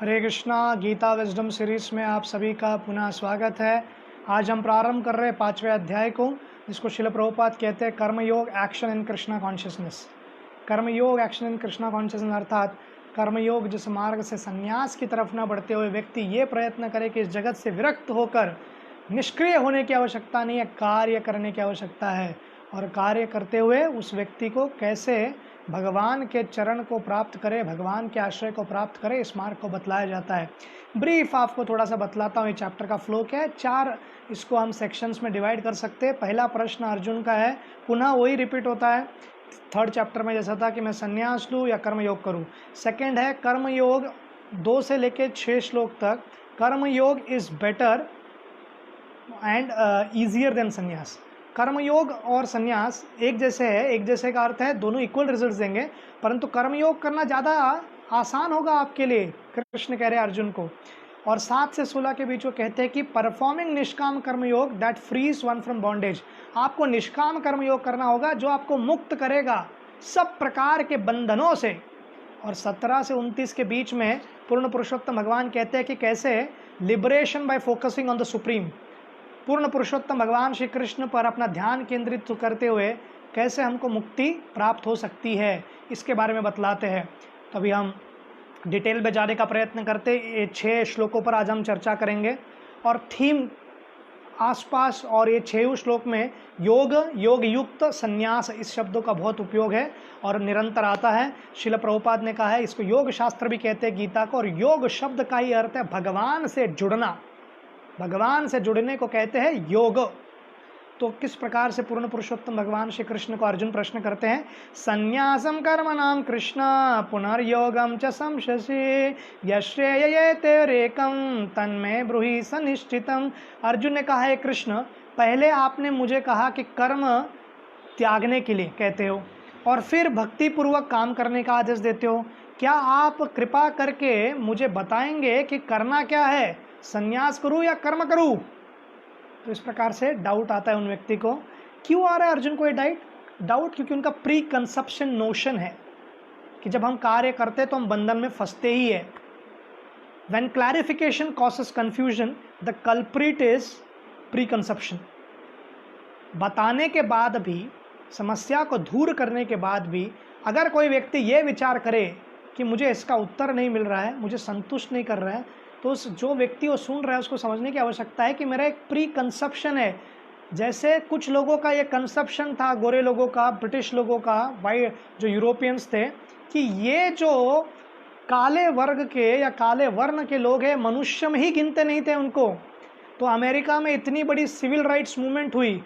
हरे Krishna. Gita wisdom series में आप सभी का पुनः स्वागत है। आज हम प्रारंभ कर रहे हैं 5वें अध्याय को, जिसको शिल प्रभुपाद कहते हैं कर्मयोग एक्शन इन कृष्णा कॉन्शियसनेस। कर्मयोग एक्शन इन कृष्णा कॉन्शियसनेस अर्थात कर्मयोग जिस मार्ग से संन्यास की तरफ न बढ़ते हुए व्यक्ति ये प्रयत्न करे कि इस जगत से विरक्त होकर निष्क्रिय होने की आवश्यकता नहीं है, कार्य करने की आवश्यकता है। और कार्य करते हुए उस व्यक्ति को कैसे भगवान के चरण को प्राप्त करे, भगवान के आश्रय को प्राप्त करे, इस मार्ग को बतलाया जाता है। ब्रीफ आपको थोड़ा सा बतलाता हूँ। ये चैप्टर का फ्लो क्या है, 4 इसको हम सेक्शंस में डिवाइड कर सकते हैं। पहला प्रश्न अर्जुन का है, पुनः वही रिपीट होता है थर्ड चैप्टर में जैसा था कि मैं संन्यास लूँ या कर्मयोग करूँ। सेकंड है कर्मयोग 2 से लेके 6 श्लोक तक, कर्मयोग is better and easier than संन्यास। कर्मयोग और संन्यास एक जैसे है, एक जैसे का अर्थ है दोनों इक्वल रिजल्ट्स देंगे, परंतु कर्मयोग करना ज़्यादा आसान होगा आपके लिए, कृष्ण कह रहे हैं अर्जुन को। और 7 से 16 के बीच वो कहते हैं कि परफॉर्मिंग निष्काम कर्मयोग that frees one from bondage. आपको निष्काम कर्मयोग करना होगा जो आपको मुक्त करेगा सब प्रकार के बंधनों से। और 17 से 29 के बीच में पूर्ण पुरुषोत्तम भगवान कहते हैं कि कैसे liberation bye focusing on the supreme, पूर्ण पुरुषोत्तम भगवान श्री कृष्ण पर अपना ध्यान केंद्रित करते हुए कैसे हमको मुक्ति प्राप्त हो सकती है, इसके बारे में बतलाते हैं। तो अभी हम डिटेल में जाने का प्रयत्न करते, ये 6 श्लोकों पर आज हम चर्चा करेंगे। और थीम आसपास और ये 6 श्लोक में योग, योग युक्त, संन्यास इस शब्दों का बहुत उपयोग है और निरंतर आता है। शिल प्रभुपाद ने कहा है इसको योग शास्त्र भी कहते हैं गीता को, और योग शब्द का ही अर्थ है भगवान से जुड़ना, भगवान से जुड़ने को कहते हैं योग। तो किस प्रकार से पूर्ण पुरुषोत्तम भगवान श्री कृष्ण को अर्जुन प्रश्न करते हैं, संन्यासम कर्मणाम कृष्ण पुनर्योगम च संशसि यश्रेय तेरेकम तन्मे ब्रूहि सनिष्ठितम। अर्जुन ने कहा है कृष्ण, पहले आपने मुझे कहा कि कर्म त्यागने के लिए कहते हो और फिर भक्ति पूर्वक काम करने का आदेश देते हो। क्या आप कृपा करके मुझे बताएंगे कि करना क्या है, संन्यास करूं या कर्म करूं? तो इस प्रकार से डाउट आता है उन व्यक्ति को। क्यों आ रहा है अर्जुन को ये डाउट? क्योंकि उनका प्री कंसेप्शन नोशन है कि जब हम कार्य करते तो हम बंधन में फंसते ही है। When clarification causes confusion the culprit is pre conception. बताने के बाद भी, समस्या को दूर करने के बाद भी अगर कोई व्यक्ति ये विचार करे कि मुझे इसका उत्तर नहीं मिल रहा है, मुझे संतुष्ट नहीं कर रहा है, तो उस जो व्यक्ति वो सुन रहा है उसको समझने की आवश्यकता है कि मेरा एक प्री कंसेप्शन है। जैसे कुछ लोगों का ये कंसेप्शन था, गोरे लोगों का, ब्रिटिश लोगों का, वाइट जो यूरोपियंस थे, कि ये जो काले वर्ग के या काले वर्ण के लोग हैं मनुष्य में ही गिनते नहीं थे उनको। तो अमेरिका में इतनी बड़ी सिविल राइट्स मूवमेंट हुई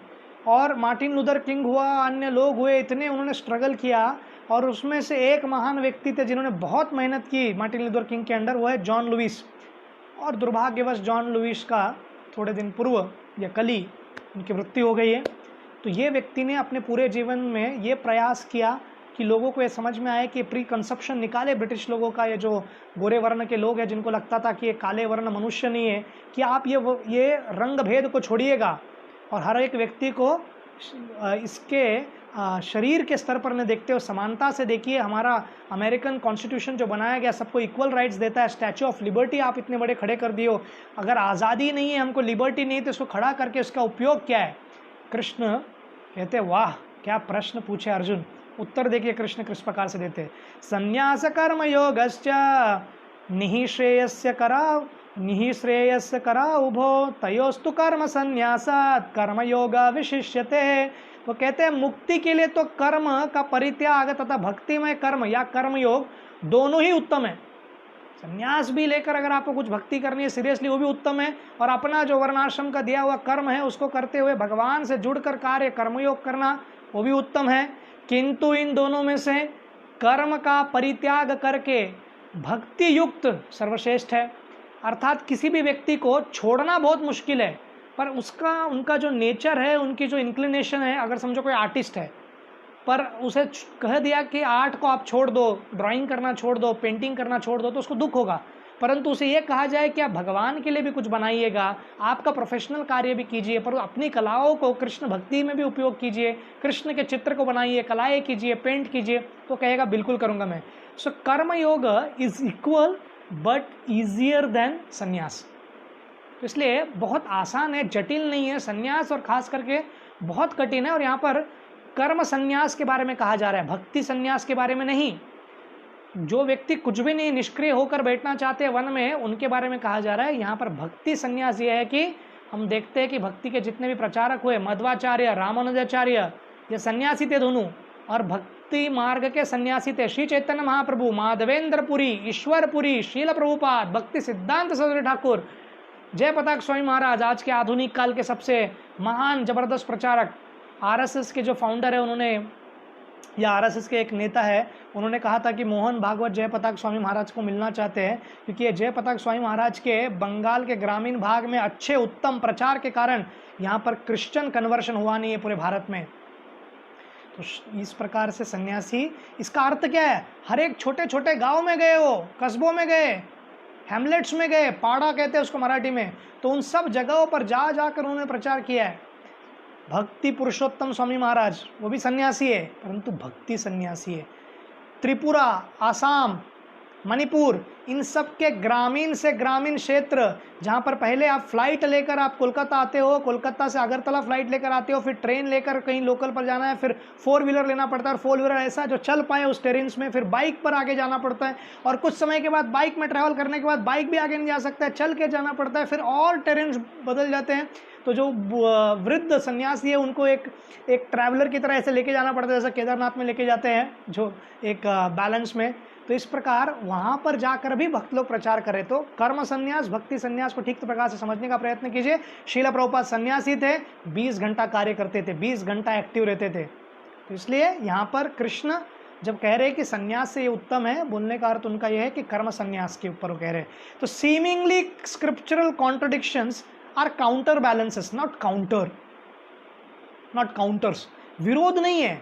और मार्टिन लूथर किंग हुआ, अन्य लोग हुए, इतने उन्होंने स्ट्रगल किया, और उसमें से एक महान व्यक्ति थे जिन्होंने बहुत मेहनत की मार्टिन लूथर किंग के अंडर, वो है जॉन लुइस। और दुर्भाग्यवश जॉन लुइस का थोड़े दिन पूर्व या कल ही उनकी मृत्यु हो गई है। तो ये व्यक्ति ने अपने पूरे जीवन में ये प्रयास किया कि लोगों को ये समझ में आए कि प्री कंसेप्शन निकाले ब्रिटिश लोगों का, ये जो गोरे वर्ण के लोग हैं जिनको लगता था कि ये काले वर्ण मनुष्य नहीं है, कि आप ये रंग भेद को छोड़िएगा और हर एक व्यक्ति को इसके शरीर के स्तर पर न देखते हो, समानता से देखिए। हमारा अमेरिकन कॉन्स्टिट्यूशन जो बनाया गया सबको इक्वल राइट्स देता है। स्टैचू ऑफ लिबर्टी आप इतने बड़े खड़े कर दियो, अगर आज़ादी नहीं है, हमको लिबर्टी नहीं, तो इसको खड़ा करके उसका उपयोग क्या है? कृष्ण कहते वाह क्या प्रश्न पूछे अर्जुन। उत्तर देखिए कृष्ण किस प्रकार से देते, संन्यास कर्म योगश्च निःश्रेयस्य करा उभो तयोस्तु कर्म संन्यासात् कर्म योगा विशिष्यते। वो कहते हैं मुक्ति के लिए तो कर्म का परित्याग तथा भक्तिमय कर्म या कर्म योग दोनों ही उत्तम है। संन्यास भी लेकर अगर आपको कुछ भक्ति करनी है सीरियसली, वो भी उत्तम है, और अपना जो वर्णाश्रम का दिया हुआ कर्म है उसको करते हुए भगवान से जुड़कर कार्य कर्मयोग करना वो भी उत्तम है। किंतु इन दोनों में से कर्म का परित्याग करके भक्ति युक्त सर्वश्रेष्ठ है। अर्थात किसी भी व्यक्ति को छोड़ना बहुत मुश्किल है, पर उनका जो नेचर है, उनकी जो इंक्लिनेशन है, अगर समझो कोई आर्टिस्ट है पर उसे कह दिया कि आर्ट को आप छोड़ दो, ड्राइंग करना छोड़ दो, पेंटिंग करना छोड़ दो, तो उसको दुख होगा। परंतु उसे ये कहा जाए कि आप भगवान के लिए भी कुछ बनाइएगा, आपका प्रोफेशनल कार्य भी कीजिए, पर अपनी कलाओं को कृष्ण भक्ति में भी उपयोग कीजिए, कृष्ण के चित्र को बनाइए, कलाएँ कीजिए, पेंट कीजिए, तो कहेगा बिल्कुल करूँगा मैं। सो कर्म योग is equal but easier than संन्यास। तो इसलिए बहुत आसान है, जटिल नहीं है संन्यास, और खास करके बहुत कठिन है। और यहाँ पर कर्म संन्यास के बारे में कहा जा रहा है, भक्ति संन्यास के बारे में नहीं। जो व्यक्ति कुछ भी नहीं, निष्क्रिय होकर बैठना चाहते हैं वन में, उनके बारे में कहा जा रहा है। यहाँ पर भक्ति संन्यास ये है कि हम देखते हैं कि भक्ति के जितने भी प्रचारक हुए, मध्वाचार्य, रामानुजाचार्य, ये सन्यासी थे दोनों, और भक्ति मार्ग के सन्यासी थे श्री चैतन्य महाप्रभु, माधवेंद्रपुरी, ईश्वरपुरी, शील प्रभुपाद, भक्ति सिद्धांत सरस्वती ठाकुर, जयपताक स्वामी महाराज, आज के आधुनिक काल के सबसे महान जबरदस्त प्रचारक। आरएसएस के जो फाउंडर है उन्होंने, या आरएसएस के एक नेता है, उन्होंने कहा था कि मोहन भागवत जयपताक स्वामी महाराज को मिलना चाहते हैं, क्योंकि ये जयपताक स्वामी महाराज के बंगाल के ग्रामीण भाग में अच्छे उत्तम प्रचार के कारण यहाँ पर क्रिश्चियन कन्वर्शन हुआ नहीं है पूरे भारत में। तो इस प्रकार से सन्यासी, इसका अर्थ क्या है? हर एक छोटे छोटे गाँव में गए, हो कस्बों में गए, हैमलेट्स में गए, पाड़ा कहते हैं उसको मराठी में, तो उन सब जगहों पर जा जाकर उन्होंने प्रचार किया है। भक्ति पुरुषोत्तम स्वामी महाराज वो भी सन्यासी है, परंतु भक्ति सन्यासी है। त्रिपुरा, आसाम, मणिपुर, इन सब के ग्रामीण से ग्रामीण क्षेत्र, जहाँ पर पहले आप फ्लाइट लेकर आप कोलकाता आते हो, कोलकाता से अगरतला फ्लाइट लेकर आते हो, फिर ट्रेन लेकर कहीं लोकल पर जाना है, फिर 4 व्हीलर लेना पड़ता है, और 4 व्हीलर ऐसा जो चल पाए उस टेरेन्स में, फिर बाइक पर आगे जाना पड़ता है, और कुछ समय के बाद बाइक में ट्रैवल करने के बाद बाइक भी आगे नहीं जा सकता है, चल के जाना पड़ता है, फिर और टेरेन्स बदल जाते हैं। तो जो वृद्ध सन्यासी है उनको एक ट्रैवलर की तरह ऐसे लेके जाना पड़ता है, जैसे केदारनाथ में लेके जाते हैं जो एक बैलेंस में। तो इस प्रकार वहाँ पर जाकर भी भक्त लोग प्रचार करें। तो कर्म संन्यास, भक्ति संन्यास को ठीक प्रकार से समझने का प्रयत्न कीजिए। श्रील प्रभुपाद सन्यासी थे, 20 घंटा कार्य करते थे, 20 घंटा एक्टिव रहते थे। तो इसलिए यहाँ पर कृष्ण जब कह रहे हैं कि संन्यास से ये उत्तम है, बोलने का अर्थ उनका यह है कि कर्म संन्यास के ऊपर वो कह रहे हैं। तो seemingly scriptural contradictions are counter balances, not counters. विरोध नहीं है।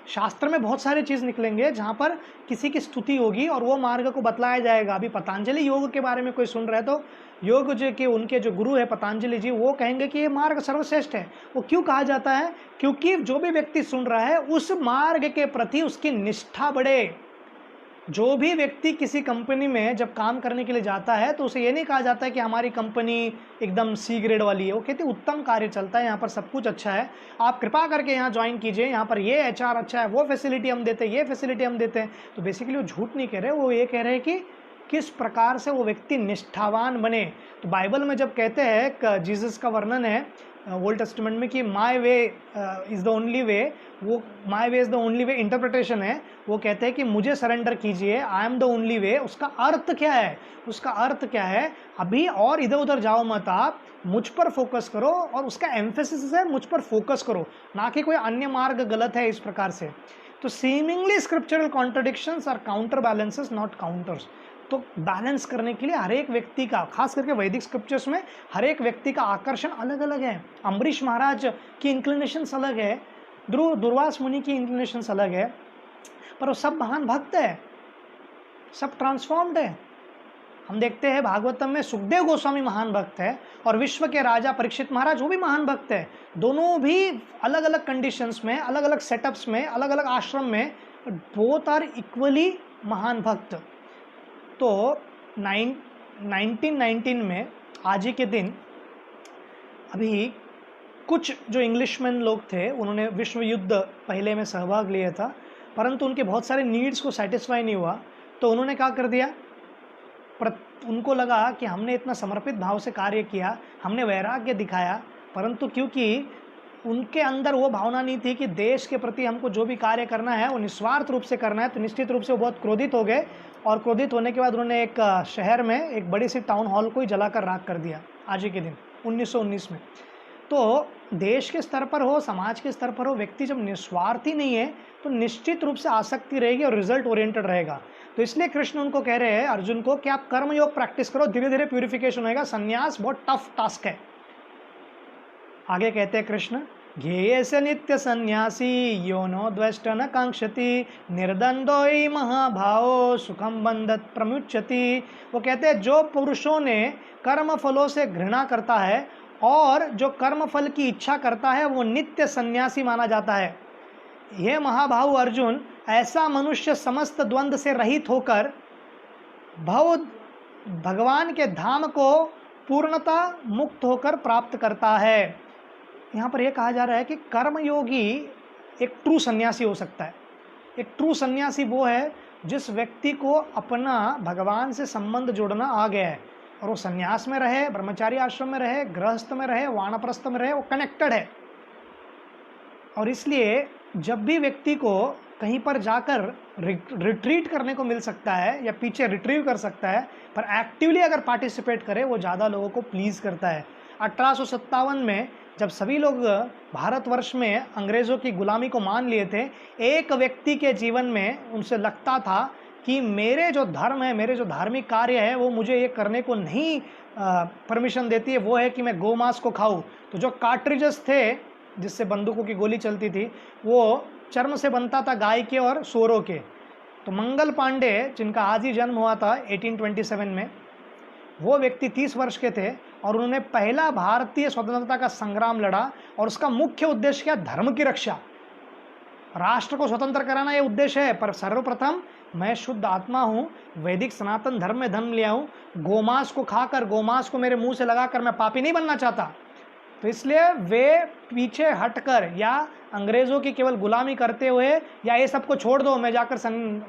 शास्त्र में बहुत सारे चीज निकलेंगे जहां पर किसी की स्तुति होगी और वो मार्ग को बतलाया जाएगा। अभी पतंजलि योग के बारे में कोई सुन रहा है तो योग जो कि उनके जो गुरु है पतंजलि जी, वो कहेंगे कि ये मार्ग सर्वश्रेष्ठ है। वो क्यों कहा जाता है? क्योंकि जो भी व्यक्ति सुन रहा है उस मार्ग के प्रति उसकी निष्ठा बढ़े। जो भी व्यक्ति किसी कंपनी में जब काम करने के लिए जाता है तो उसे ये नहीं कहा जाता है कि हमारी कंपनी एकदम सी ग्रेड वाली है। वो कहते हैं उत्तम कार्य चलता है, यहाँ पर सब कुछ अच्छा है, आप कृपा करके यहाँ ज्वाइन कीजिए, यहाँ पर ये एचआर अच्छा है, वो फैसिलिटी हम देते हैं, ये फैसिलिटी हम देते हैं। तो बेसिकली वो झूठ नहीं कह रहे, वो ये कह रहे हैं कि किस प्रकार से वो व्यक्ति निष्ठावान बने। तो बाइबल में जब कहते हैं, जीसस का वर्णन है ओल्ड टेस्टामेंट में कि my way is the only way, वो my way is the only way interpretation है। वो कहते हैं कि मुझे सरेंडर कीजिए, I am the only way. उसका अर्थ क्या है? उसका अर्थ क्या है? अभी और इधर उधर जाओ मत, आप मुझ पर फोकस करो, और उसका एम्फेसिस है मुझ पर फोकस करो, ना कि कोई अन्य मार्ग गलत है इस प्रकार से। तो seemingly scriptural contradictions are counter balances, not counters. तो बैलेंस करने के लिए हर एक व्यक्ति का, खास करके वैदिक स्क्रिप्चर्स में हर एक व्यक्ति का आकर्षण अलग अलग है। अम्बरीश महाराज की इंक्लिनेशंस अलग है, दुर्वास मुनि की इंक्लिनेशंस अलग है, पर वो सब महान भक्त है, सब ट्रांसफॉर्म्ड है। हम देखते हैं भागवतम में सुखदेव गोस्वामी महान भक्त है, और विश्व के राजा परीक्षित महाराज वो भी महान भक्त है। दोनों भी अलग अलग कंडीशंस में, अलग अलग सेटअप्स में, अलग अलग आश्रम में, बोथ आर इक्वली महान भक्त। तो 1919 में आज ही के दिन अभी कुछ जो इंग्लिशमैन लोग थे उन्होंने विश्व युद्ध पहले में सहभाग लिया था, परंतु उनके बहुत सारे नीड्स को सेटिस्फाई नहीं हुआ। तो उन्होंने क्या कर दिया, उनको लगा कि हमने इतना समर्पित भाव से कार्य किया, हमने वैराग्य दिखाया, परंतु क्योंकि उनके अंदर वो भावना नहीं थी कि देश के प्रति हमको जो भी कार्य करना है वो निस्वार्थ रूप से करना है, तो निश्चित रूप से वो बहुत क्रोधित हो गए। और क्रोधित होने के बाद उन्होंने एक शहर में एक बड़ी सी टाउन हॉल को ही जलाकर राख कर दिया आज ही के दिन 1919 में। तो देश के स्तर पर हो, समाज के स्तर पर हो, व्यक्ति जब निस्वार्थी नहीं है तो निश्चित रूप से आसक्ति रहेगी और रिजल्ट ओरिएंटेड रहेगा। तो इसलिए कृष्ण उनको कह रहे हैं, अर्जुन को, कि आप कर्मयोग प्रैक्टिस करो, धीरे धीरे प्यूरिफिकेशन होगा। संन्यास बहुत टफ टास्क है। आगे कहते हैं कृष्ण, ज्ञेय से नित्य सन्यासी योनो द्वेष्ट न कांक्षति निर्दंदो ही महाभावो सुखम बंधत प्रमुच्यति। वो कहते हैं जो पुरुषों ने कर्म फलों से घृणा करता है और जो कर्म फल की इच्छा करता है वो नित्य सन्यासी माना जाता है। यह महाभाव अर्जुन, ऐसा मनुष्य समस्त द्वंद्व से रहित होकर भव भगवान के धाम को पूर्णता मुक्त होकर प्राप्त करता है। यहाँ पर यह कहा जा रहा है कि कर्मयोगी एक ट्रू सन्यासी हो सकता है। एक ट्रू सन्यासी वो है जिस व्यक्ति को अपना भगवान से संबंध जोड़ना आ गया है, और वो सन्यास में रहे, ब्रह्मचारी आश्रम में रहे, गृहस्थ में रहे, वानप्रस्थ में रहे, वो कनेक्टेड है। और इसलिए जब भी व्यक्ति को कहीं पर जाकर रिट्रीट करने को मिल सकता है या पीछे रिट्रीव कर सकता है, पर एक्टिवली अगर पार्टिसिपेट करे, वो ज़्यादा लोगों को प्लीज़ करता है। 1857 में जब सभी लोग भारतवर्ष में अंग्रेज़ों की गुलामी को मान लिए थे, एक व्यक्ति के जीवन में उनसे लगता था कि मेरे जो धर्म है, मेरे जो धार्मिक कार्य है, वो मुझे ये करने को नहीं परमिशन देती है, वो है कि मैं गोमांस को खाऊं। तो जो कार्ट्रिजेस थे जिससे बंदूकों की गोली चलती थी, वो चर्म से बनता था, गाय के और सूअरों के। तो मंगल पांडे, जिनका आज ही जन्म हुआ था 1827 में, वो व्यक्ति 30 वर्ष के थे और उन्होंने पहला भारतीय स्वतंत्रता का संग्राम लड़ा, और उसका मुख्य उद्देश्य क्या? धर्म की रक्षा, राष्ट्र को स्वतंत्र कराना ये उद्देश्य है। पर सर्वप्रथम मैं शुद्ध आत्मा हूँ, वैदिक सनातन धर्म में जन्म लिया हूँ, गोमांस को खाकर, गोमांस को मेरे मुंह से लगाकर मैं पापी नहीं बनना चाहता। तो इसलिए वे पीछे हटकर या अंग्रेज़ों की केवल गुलामी करते हुए, या ये सबको छोड़ दो, मैं जाकर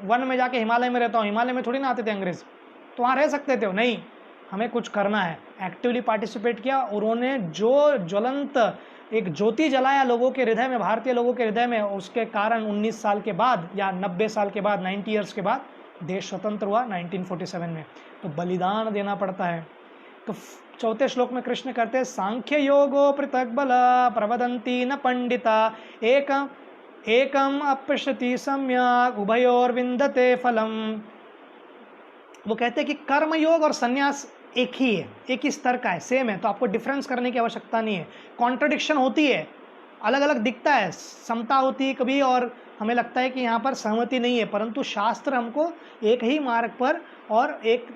वन में जाके हिमालय में रहता हूँ, हिमालय में थोड़ी ना आते थे अंग्रेज़, तो वहाँ रह सकते थे। नहीं, हमें कुछ करना है। एक्टिवली पार्टिसिपेट किया, और उन्होंने जो ज्वलंत एक ज्योति जलाया लोगों के हृदय में, भारतीय लोगों के हृदय में, उसके कारण 19 साल के बाद या 90 साल के बाद, 90 ईयर्स के बाद देश स्वतंत्र हुआ 1947 में। तो बलिदान देना पड़ता है। तो चौथे श्लोक में कृष्ण कहते हैं, सांख्य योगो पृथक बल प्रवदंती न पंडिता एकम अपश्यति सम्यक उभयोर विंदते फलम। वो कहते हैं कि कर्म योग और संन्यास एक ही है, एक ही स्तर का है, सेम है, तो आपको डिफरेंस करने की आवश्यकता नहीं है। कॉन्ट्रडिक्शन होती है, अलग अलग दिखता है, समता होती है कभी, और हमें लगता है कि यहाँ पर सहमति नहीं है, परंतु शास्त्र हमको एक ही मार्ग पर और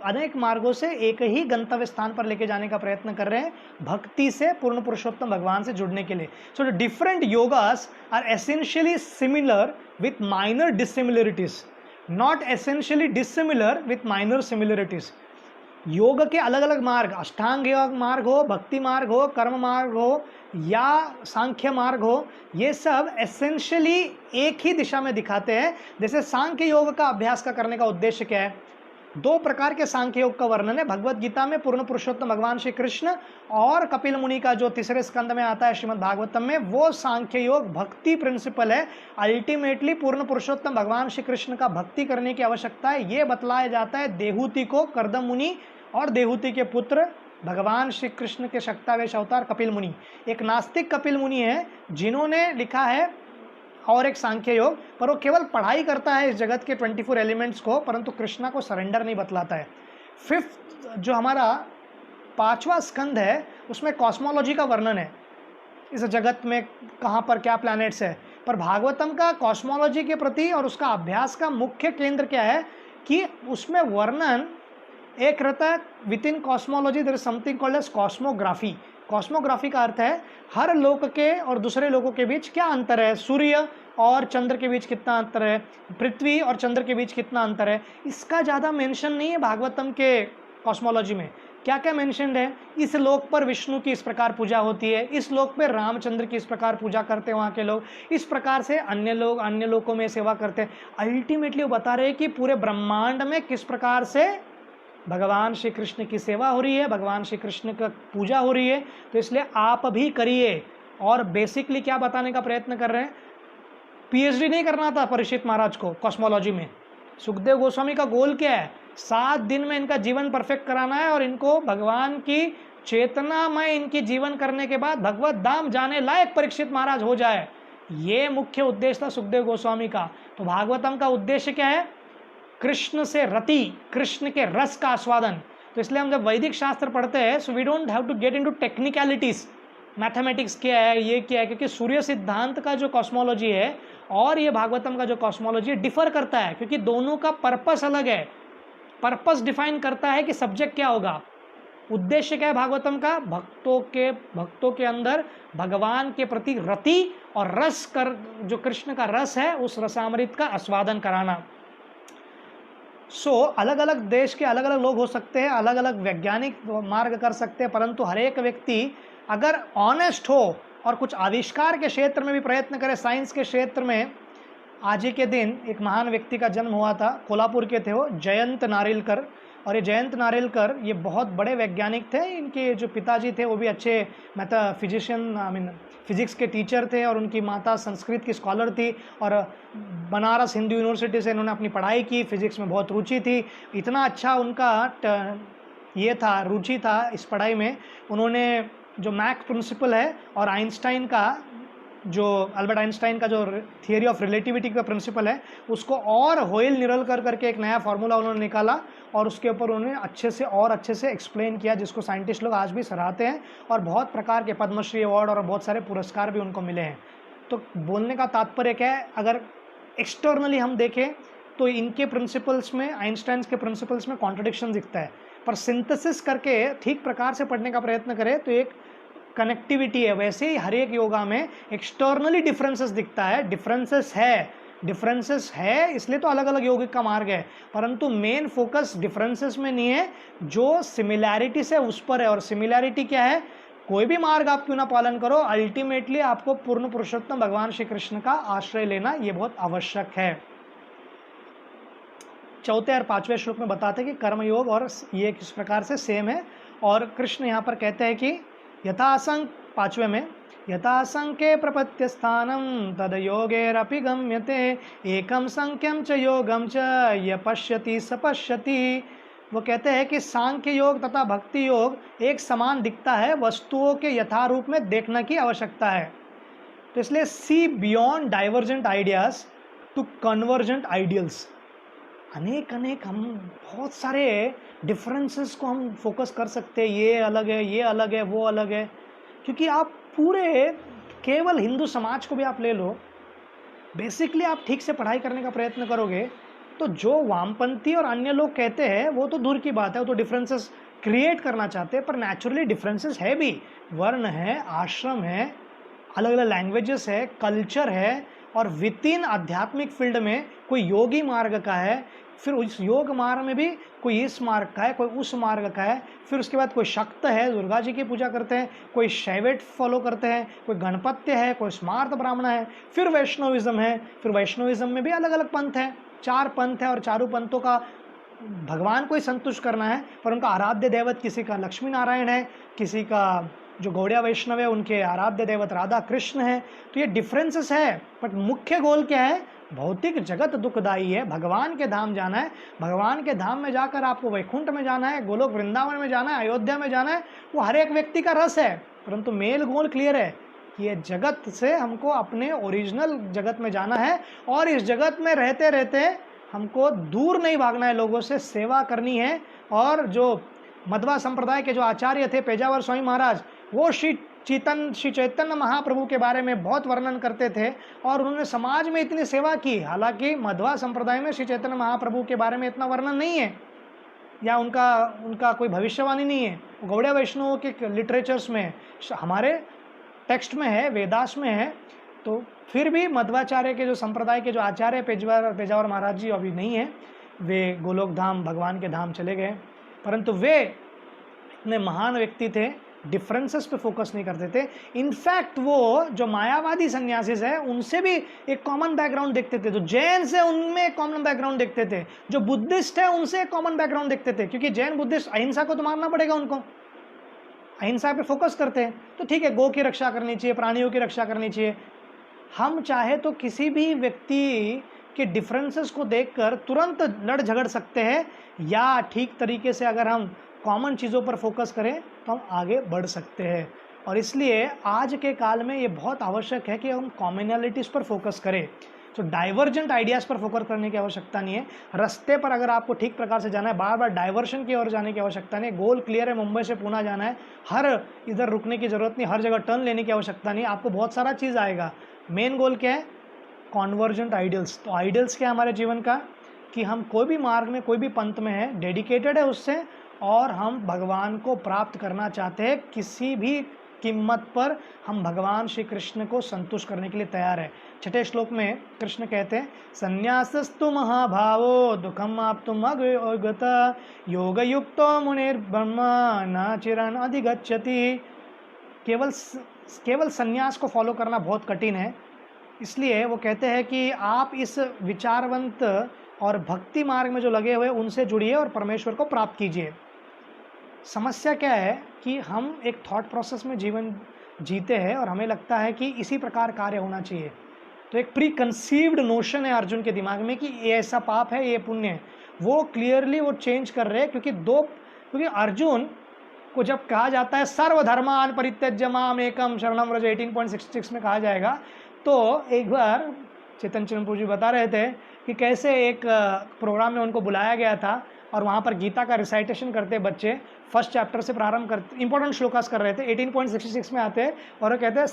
अनेक मार्गों से एक ही गंतव्य स्थान पर लेके जाने का प्रयत्न कर रहे हैं, भक्ति से पूर्ण पुरुषोत्तम भगवान से जुड़ने के लिए। So the different yogas are essentially similar with minor dissimilarities, not essentially dissimilar with minor similarities. योग के अलग अलग मार्ग, अष्टांग योग मार्ग हो, भक्ति मार्ग हो, कर्म मार्ग हो, या सांख्य मार्ग हो, ये सब एसेंशियली एक ही दिशा में दिखाते हैं। जैसे सांख्य योग का अभ्यास का करने का उद्देश्य क्या है? 2 प्रकार के सांख्य योग का वर्णन है भगवत गीता में, पूर्ण पुरुषोत्तम भगवान श्री कृष्ण, और कपिल मुनि का जो 3रे स्कंद में आता है श्रीमद् भागवतम में, वो सांख्य योग भक्ति प्रिंसिपल है। अल्टीमेटली पूर्ण पुरुषोत्तम भगवान श्री कृष्ण का भक्ति करने की आवश्यकता है, ये बतलाया जाता है देहूति को, कर्दम मुनि और देहूति के पुत्र भगवान श्री कृष्ण के शक्तावेश अवतार कपिल मुनि। एक नास्तिक कपिल मुनि है जिन्होंने लिखा है और एक सांख्य योग, पर वो केवल पढ़ाई करता है इस जगत के 24 एलिमेंट्स को, परंतु कृष्णा को सरेंडर नहीं बतलाता है। 5th जो हमारा 5वां स्कंद है, उसमें कॉस्मोलॉजी का वर्णन है, इस जगत में कहाँ पर क्या प्लैनेट्स है। पर भागवतम का कॉस्मोलॉजी के प्रति और उसका अभ्यास का मुख्य केंद्र क्या है कि उसमें वर्णन एक रहता है within cosmology there is something called as cosmography. Cosmography का अर्थ है हर लोक के और दूसरे लोकों के बीच क्या अंतर है, सूर्य और चंद्र के बीच कितना अंतर है, पृथ्वी और चंद्र के बीच कितना अंतर है। इसका ज़्यादा मेंशन नहीं है भागवतम के कॉस्मोलॉजी में। क्या क्या मेंशनड है? इस लोक पर विष्णु की इस प्रकार पूजा होती है, इस लोक पर रामचंद्र की इस प्रकार पूजा करते हैं वहाँ के लोग, इस प्रकार से अन्य लोग अन्य लोकों में सेवा करते हैं। अल्टीमेटली वो बता रहे हैं कि पूरे ब्रह्मांड में किस प्रकार से भगवान श्री कृष्ण की सेवा हो रही है, भगवान श्री कृष्ण का पूजा हो रही है। तो इसलिए आप भी करिए। और बेसिकली क्या बताने का प्रयत्न कर रहे हैं? पीएचडी नहीं करना था परीक्षित महाराज को कॉस्मोलॉजी में। सुखदेव गोस्वामी का गोल क्या है? 7 दिन में इनका जीवन परफेक्ट कराना है, और इनको भगवान की चेतना में इनकी जीवन करने के बाद भगवत धाम जाने लायक परीक्षित महाराज हो जाए। ये मुख्य उद्देश्य था सुखदेव गोस्वामी का। तो भागवतम का उद्देश्य क्या है? कृष्ण से रति, कृष्ण के रस का आस्वादन। तो इसलिए हम जब वैदिक शास्त्र पढ़ते हैं, so we don't have to get into technicalities, mathematics क्या है, ये क्या है, क्योंकि सूर्य सिद्धांत का जो कॉस्मोलॉजी है और ये भागवतम का जो कॉस्मोलॉजी है डिफर करता है, क्योंकि दोनों का पर्पस अलग है। पर्पस डिफाइन करता है कि सब्जेक्ट क्या होगा, उद्देश्य क्या है भागवतम का? भक्तों के अंदर भगवान के प्रति रति और रस कर, जो कृष्ण का रस है, उस रसामृत का आस्वादन कराना। अलग अलग देश के अलग अलग लोग हो सकते हैं, अलग अलग वैज्ञानिक मार्ग कर सकते हैं, परंतु हर एक व्यक्ति अगर ऑनेस्ट हो और कुछ आविष्कार के क्षेत्र में भी प्रयत्न करे, साइंस के क्षेत्र में। आज ही के दिन एक महान व्यक्ति का जन्म हुआ था, कोल्हापुर के थे वो, जयंत नारिलकर। और ये जयंत नारिलकर ये बहुत बड़े वैज्ञानिक थे। इनके जो पिताजी थे वो भी अच्छे फिजिशियन फिजिक्स के टीचर थे, और उनकी माता संस्कृत की स्कॉलर थी, और बनारस हिंदू यूनिवर्सिटी से इन्होंने अपनी पढ़ाई की। फिजिक्स में बहुत रुचि थी, इतना अच्छा उनका ये था, रुचि था इस पढ़ाई में। उन्होंने जो मैक प्रिंसिपल है और आइंस्टाइन का जो अल्बर्ट आइंस्टाइन का जो थियरी ऑफ रिलेटिविटी का प्रिंसिपल है उसको और होयल निरलकर करके एक नया फार्मूला उन्होंने निकाला, और उसके ऊपर उन्होंने अच्छे से एक्सप्लेन किया, जिसको साइंटिस्ट लोग आज भी सराहते हैं, और बहुत प्रकार के पद्मश्री अवार्ड और बहुत सारे पुरस्कार भी उनको मिले हैं। तो बोलने का तात्पर्य क्या है, अगर एक्सटर्नली हम देखें तो इनके प्रिंसिपल्स में, आइंस्टाइन के प्रिंसिपल्स में कॉन्ट्रडिक्शन दिखता है, पर सिंथेसिस करके ठीक प्रकार से पढ़ने का प्रयत्न करें तो एक कनेक्टिविटी है। वैसे ही हर एक योगा में एक्सटर्नली डिफरेंसेस दिखता है, डिफरेंसेस है इसलिए तो अलग अलग योगिक का मार्ग है, परंतु मेन फोकस डिफरेंसेस में नहीं है, जो सिमिलैरिटी से उस पर है। और सिमिलैरिटी क्या है, कोई भी मार्ग आप क्यों ना पालन करो, अल्टीमेटली आपको पूर्ण पुरुषोत्तम भगवान श्री कृष्ण का आश्रय लेना ये बहुत आवश्यक है। चौथे और पांचवें श्लोक में बताते हैं कि कर्मयोग और ये किस प्रकार से सेम है। और कृष्ण यहाँ पर कहते हैं कि यथासंख्य, पांचवें में, यथासंख्ये प्रपत्य स्थानम तद योगेरपि गम्यते एकम संख्यम च योगम च य पश्यति स पश्यति। वो कहते हैं कि सांख्य योग तथा भक्ति योग एक समान दिखता है, वस्तुओं के यथारूप में देखने की आवश्यकता है। तो इसलिए see beyond divergent ideas to convergent ideals. अनेक हम बहुत सारे डिफरेंसेस को हम फोकस कर सकते हैं, ये अलग है, ये अलग है, वो अलग है, क्योंकि आप पूरे केवल हिंदू समाज को भी आप ले लो, बेसिकली आप ठीक से पढ़ाई करने का प्रयत्न करोगे तो जो वामपंथी और अन्य लोग कहते हैं वो तो दूर की बात है, वो तो डिफरेंसेस क्रिएट करना चाहते हैं, पर नेचुरली डिफरेंसेस है भी, वर्ण है, आश्रम है, अलग अलग लैंग्वेजेस है, कल्चर है, और विद इन आध्यात्मिक फील्ड में कोई योगी मार्ग का है, फिर उस योग मार्ग में भी कोई इस मार्ग का है, कोई उस मार्ग का है, फिर उसके बाद कोई शक्त है, दुर्गा जी की पूजा करते हैं, कोई शैवेट फॉलो करते हैं, कोई गणपत्य है, कोई स्मार्त ब्राह्मण है, फिर वैष्णविज्म है, फिर वैष्णविज्म में भी अलग अलग पंथ है, 4 पंथ है, और चारों पंथों का भगवान को ही संतुष्ट करना है, पर उनका आराध्य देवत किसी का लक्ष्मी नारायण है, किसी का जो गौड़िया वैष्णव है उनके आराध्य देवत राधा कृष्ण है। तो ये डिफरेंसेस है, बट मुख्य गोल क्या है, भौतिक जगत दुखदाई है, भगवान के धाम जाना है, भगवान के धाम में जाकर आपको वैकुंठ में जाना है, गोलोक वृंदावन में जाना है, अयोध्या में जाना है, वो हर एक व्यक्ति का रस है, परंतु मेल गोल क्लियर है कि ये जगत से हमको अपने ओरिजिनल जगत में जाना है, और इस जगत में रहते रहते हमको दूर नहीं भागना है, लोगों से सेवा करनी है। और जो मध्वा संप्रदाय के जो आचार्य थे पेजावर स्वामी महाराज, वो श्री चैतन्य महाप्रभु के बारे में बहुत वर्णन करते थे, और उन्होंने समाज में इतनी सेवा की। हालांकि मध्वा संप्रदाय में श्री चैतन्य महाप्रभु के बारे में इतना वर्णन नहीं है, या उनका कोई भविष्यवाणी नहीं है, गौड़िया वैष्णवों के लिटरेचर्स में, हमारे टेक्स्ट में है, वेदास में है। तो फिर भी मध्वाचार्य के जो संप्रदाय के जो आचार्य पेजावर महाराज जी अभी नहीं है, वे गोलोक धाम भगवान के धाम चले गए, परंतु वे इतने महान व्यक्ति थे, डिफरेंसेस पे फोकस नहीं करते थे। इनफैक्ट वो जो मायावादी सन्यासी है उनसे भी एक कॉमन बैकग्राउंड देखते थे, जो जैन से उनमें एक कॉमन बैकग्राउंड देखते थे, जो बुद्धिस्ट है उनसे एक कॉमन बैकग्राउंड देखते थे, क्योंकि जैन बुद्धिस्ट अहिंसा को तो मानना पड़ेगा, उनको अहिंसा पे फोकस करते हैं। तो ठीक है, गौ की रक्षा करनी चाहिए, प्राणियों की रक्षा करनी चाहिए। हम चाहे तो किसी भी व्यक्ति के डिफरेंसेस को देखकर तुरंत लड़ झगड़ सकते हैं, या ठीक तरीके से अगर हम कॉमन चीज़ों पर फोकस करें तो हम आगे बढ़ सकते हैं। और इसलिए आज के काल में ये बहुत आवश्यक है कि हम कॉमनैलिटीज़ पर फोकस करें, तो डाइवर्जेंट आइडियाज़ पर फोकस करने की आवश्यकता नहीं है। रास्ते पर अगर आपको ठीक प्रकार से जाना है, बार बार डाइवर्शन की ओर जाने की आवश्यकता नहीं है। गोल क्लियर है, मुंबई से पुणे जाना है, हर इधर रुकने की ज़रूरत नहीं, हर जगह टर्न लेने की आवश्यकता नहीं, आपको बहुत सारा चीज़ आएगा। मेन गोल क्या है, कॉन्वर्जेंट आइडियल्स। तो आइडियल्स क्या है हमारे जीवन का, कि हम कोई भी मार्ग में, कोई भी पंथ में है, डेडिकेटेड है उससे, और हम भगवान को प्राप्त करना चाहते हैं किसी भी कीमत पर हम भगवान श्री कृष्ण को संतुष्ट करने के लिए तैयार है। छठे श्लोक में कृष्ण कहते हैं संन्यासस्तु महाभावो दुखम आप्तुम अगत योग युक्तो मुनिर्ब्रह्म न चिरन अधिगच्छति। केवल संन्यास को फॉलो करना बहुत कठिन है, इसलिए वो कहते हैं कि आप इस विचारवंत और भक्ति मार्ग में जो लगे हुए उनसे जुड़िए और परमेश्वर को प्राप्त कीजिए। समस्या क्या है कि हम एक थॉट प्रोसेस में जीवन जीते हैं और हमें लगता है कि इसी प्रकार कार्य होना चाहिए। तो एक प्री कंसीव्ड नोशन है अर्जुन के दिमाग में कि ये ऐसा पाप है, ये पुण्य है। वो क्लियरली वो चेंज कर रहे हैं क्योंकि अर्जुन को जब कहा जाता है सर्वधर्मान परित्यज्य माम एकम शरणम व्रज 18.66 में कहा जाएगा, तो एक बार चेतन चंद्रपुर जी बता रहे थे कि कैसे एक प्रोग्राम में उनको बुलाया गया था और वहाँ पर गीता का रिसाइटेशन करते बच्चे फर्स्ट चैप्टर से प्रारंभ करते इंपॉर्टेंट श्लोकास कर रहे थे। 18.66 में आते हैं और वो कहते हैं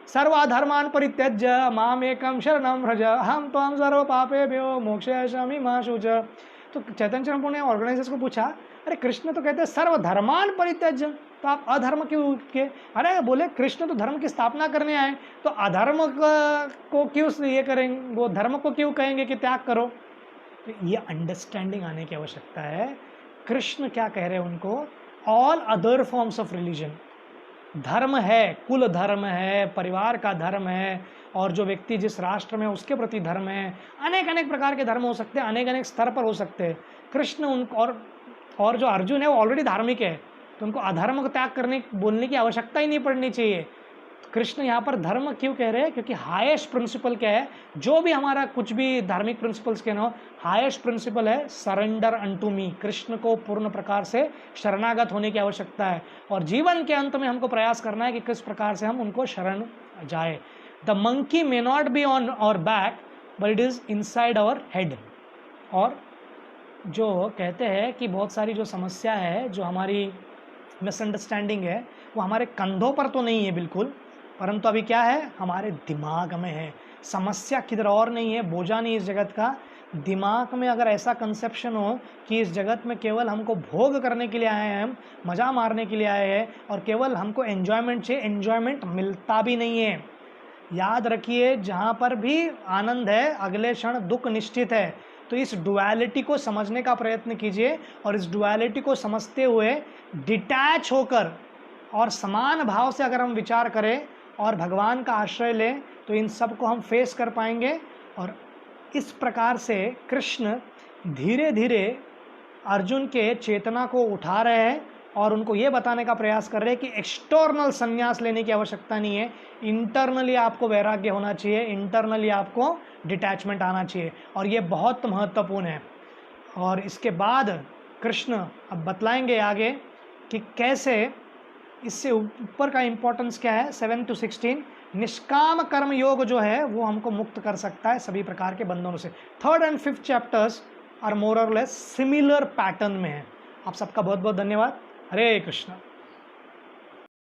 सर्वधर्मान परित्यज्य माम एकम शरणम व्रज हम त्वं सर्व पापेभ्यो मोक्षयिष्यामि मा शुच। तो चैतन्य चंद्रपुर ने ऑर्गेनाइजर्स को पूछा, अरे कृष्ण तो कहते हैं सर्वधर्मान परित्यज्य, तो आप अधर्म क्यों के? अरे बोले कृष्ण तो धर्म की स्थापना करने आए, तो अधर्म को क्यों ये करेंगे, वो धर्म को क्यों कहेंगे कि त्याग करो? तो ये अंडरस्टैंडिंग आने की आवश्यकता है। कृष्ण क्या कह रहे हैं उनको, all other forms of religion, धर्म है, कुल धर्म है, परिवार का धर्म है, और जो व्यक्ति जिस राष्ट्र में उसके प्रति धर्म है, अनेक अनेक प्रकार के धर्म हो सकते हैं, अनेक अनेक स्तर पर हो सकते हैं। कृष्ण उनको और जो अर्जुन है वो ऑलरेडी धार्मिक है, तो उनको अधर्म को त्याग करने बोलने की आवश्यकता ही नहीं पड़नी चाहिए। कृष्ण यहाँ पर धर्म क्यों कह रहे हैं? क्योंकि हाईएस्ट प्रिंसिपल क्या है, जो भी हमारा कुछ भी धार्मिक प्रिंसिपल्स के ना, हाईएस्ट प्रिंसिपल है सरेंडर अनटू मी। कृष्ण को पूर्ण प्रकार से शरणागत होने की आवश्यकता है और जीवन के अंत में हमको प्रयास करना है कि किस प्रकार से हम उनको शरण जाए। The monkey may not be on our back but it is inside our head. और जो कहते हैं कि बहुत सारी जो समस्या है, जो हमारी मिसअंडरस्टैंडिंग है, वो हमारे कंधों पर तो नहीं है बिल्कुल, परंतु अभी क्या है, हमारे दिमाग में है। समस्या किधर और नहीं है, बोझा नहीं इस जगत का। दिमाग में अगर ऐसा कंसेप्शन हो कि इस जगत में केवल हमको भोग करने के लिए आए हैं, हम मज़ा मारने के लिए आए हैं और केवल हमको एन्जॉयमेंट चाहिए, एन्जॉयमेंट मिलता भी नहीं है। याद रखिए, जहाँ पर भी आनंद है अगले क्षण दुख निश्चित है। तो इस डुअलिटी को समझने का प्रयत्न कीजिए और इस डुअलिटी को समझते हुए डिटैच होकर और समान भाव से अगर हम विचार करें और भगवान का आश्रय लें तो इन सब को हम फेस कर पाएंगे। और इस प्रकार से कृष्ण धीरे धीरे अर्जुन के चेतना को उठा रहे हैं और उनको ये बताने का प्रयास कर रहे हैं कि एक्सटर्नल संन्यास लेने की आवश्यकता नहीं है, इंटरनली आपको वैराग्य होना चाहिए, इंटरनली आपको डिटैचमेंट आना चाहिए। और ये बहुत महत्वपूर्ण है। और इसके बाद कृष्ण अब बतलाएंगे आगे कि कैसे इससे ऊपर का इंपॉर्टेंस क्या है। 7 to 16 निष्काम कर्म योग जो है वो हमको मुक्त कर सकता है सभी प्रकार के बंधनों से। 3rd and 5th chapters are more और लेस सिमिलर पैटर्न में है। आप सबका बहुत बहुत धन्यवाद। हरे कृष्ण।